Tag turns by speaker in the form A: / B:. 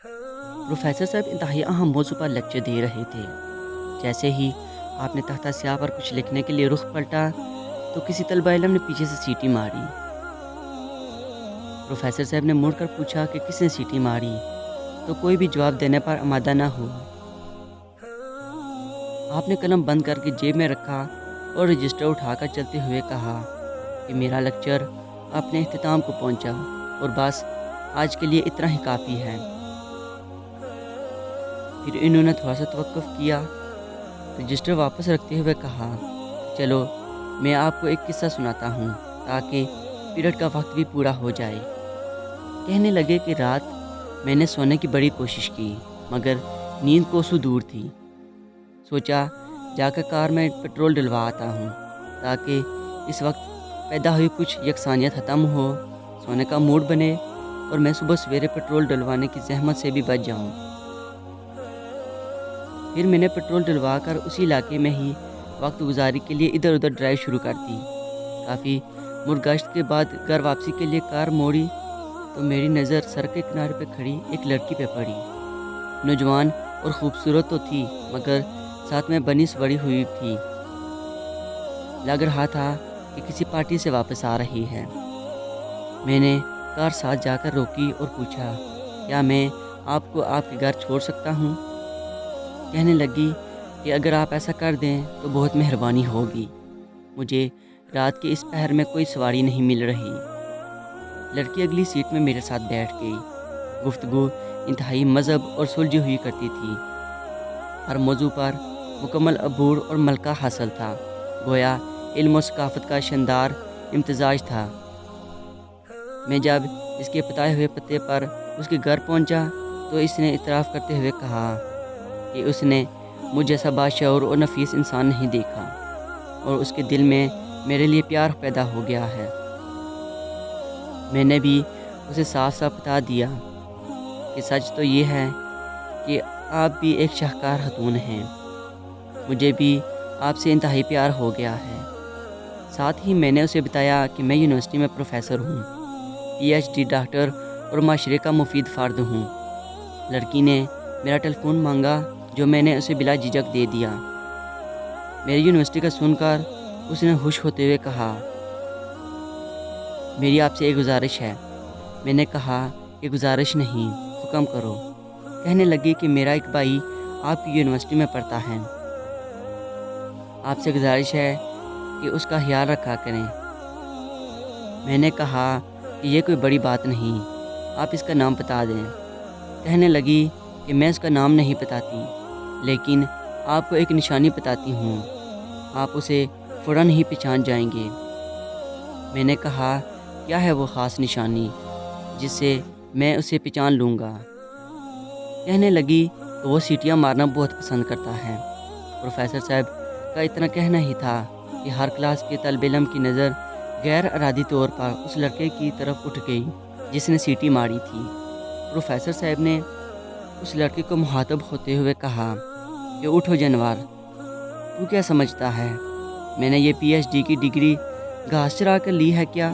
A: Professor صاحب انتہائی اہم موضوع پر لیکچر دے رہے تھے۔ جیسے ہی آپ نے تختہ سیاہ پر کچھ لکھنے کے لیے رخ پلٹا تو کسی طالب علم نے پیچھے سے سیٹی ماری۔ پروفیسر صاحب نے مڑ کر پوچھا کہ کس نے سیٹی ماری، تو کوئی بھی جواب دینے پر آمادہ نہ ہوا۔ آپ نے قلم بند کر کے جیب میں رکھا اور رجسٹر اٹھا کر چلتے ہوئے کہا کہ میرا لیکچر اپنے اختتام کو پہنچا اور بس آج کے لیے اتنا ہی کافی ہے۔ پھر انہوں نے تھوڑا سا توقف کیا، رجسٹر واپس رکھتے ہوئے کہا، چلو میں آپ کو ایک قصہ سناتا ہوں تاکہ پیریڈ کا وقت بھی پورا ہو جائے۔ کہنے لگے کہ رات میں نے سونے کی بڑی کوشش کی مگر نیند کوسوں دور تھی۔ سوچا جا کر کار میں پٹرول ڈلوا آتا ہوں تاکہ اس وقت پیدا ہوئی کچھ یکسانیت ختم ہو، سونے کا موڈ بنے اور میں صبح سویرے پٹرول ڈلوانے کی زحمت سے بھی بچ جاؤں۔ پھر میں نے پٹرول ڈلوا کر اسی علاقے میں ہی وقت گزاری کے لیے ادھر ادھر ڈرائیو شروع کر دی۔ کافی مرگشت کے بعد گھر واپسی کے لیے کار موڑی تو میری نظر سڑک کے کنارے پہ کھڑی ایک لڑکی پہ پڑی۔ نوجوان اور خوبصورت تو تھی مگر ساتھ میں بنی سوڑی ہوئی تھی۔ لگ رہا تھا کہ کسی پارٹی سے واپس آ رہی ہے۔ میں نے کار ساتھ جا کر روکی اور پوچھا، کیا میں آپ کو آپ کے گھر چھوڑ سکتا ہوں؟ کہنے لگی کہ اگر آپ ایسا کر دیں تو بہت مہربانی ہوگی، مجھے رات کے اس پہر میں کوئی سواری نہیں مل رہی۔ لڑکی اگلی سیٹ میں میرے ساتھ بیٹھ گئی۔ گفتگو انتہائی مذہب اور سلجھی ہوئی کرتی تھی۔ ہر موضوع پر مکمل عبور اور ملکہ حاصل تھا، گویا علم و ثقافت کا شاندار امتزاج تھا۔ میں جب اس کے بتائے ہوئے پتے پر اس کے گھر پہنچا تو اس نے اعتراف کرتے ہوئے کہا کہ اس نے مجھ جیسا باشعور اور نفیس انسان نہیں دیکھا اور اس کے دل میں میرے لیے پیار پیدا ہو گیا ہے۔ میں نے بھی اسے صاف صاف بتا دیا کہ سچ تو یہ ہے کہ آپ بھی ایک شاہکار خاتون ہیں، مجھے بھی آپ سے انتہائی پیار ہو گیا ہے۔ ساتھ ہی میں نے اسے بتایا کہ میں یونیورسٹی میں پروفیسر ہوں، پی ایچ ڈی ڈاکٹر اور معاشرے کا مفید فرد ہوں۔ لڑکی نے میرا ٹیلی فون مانگا جو میں نے اسے بلا جھجک دے دیا۔ میری یونیورسٹی کا سن کر اس نے خوش ہوتے ہوئے کہا، میری آپ سے ایک گزارش ہے۔ میں نے کہا کہ گزارش نہیں، حکم کرو۔ کہنے لگی کہ میرا ایک بھائی آپ کی یونیورسٹی میں پڑھتا ہے، آپ سے گزارش ہے کہ اس کا خیال رکھا کریں۔ میں نے کہا کہ یہ کوئی بڑی بات نہیں، آپ اس کا نام بتا دیں۔ کہنے لگی کہ میں اس کا نام نہیں بتاتی، لیکن آپ کو ایک نشانی بتاتی ہوں، آپ اسے فوراً ہی پہچان جائیں گے۔ میں نے کہا کیا ہے وہ خاص نشانی جس سے میں اسے پہچان لوں گا؟ کہنے لگی کہ وہ سیٹیاں مارنا بہت پسند کرتا ہے۔ پروفیسر صاحب کا اتنا کہنا ہی تھا کہ ہر کلاس کے طالب علم کی نظر غیر ارادی طور پر اس لڑکے کی طرف اٹھ گئی جس نے سیٹی ماری تھی۔ پروفیسر صاحب نے اس لڑکے کو مخاطب ہوتے ہوئے کہا کہ اٹھو جانور، تو کیا سمجھتا ہے میں نے یہ پی ایچ ڈی کی ڈگری گھاس چرا کر لی ہے کیا؟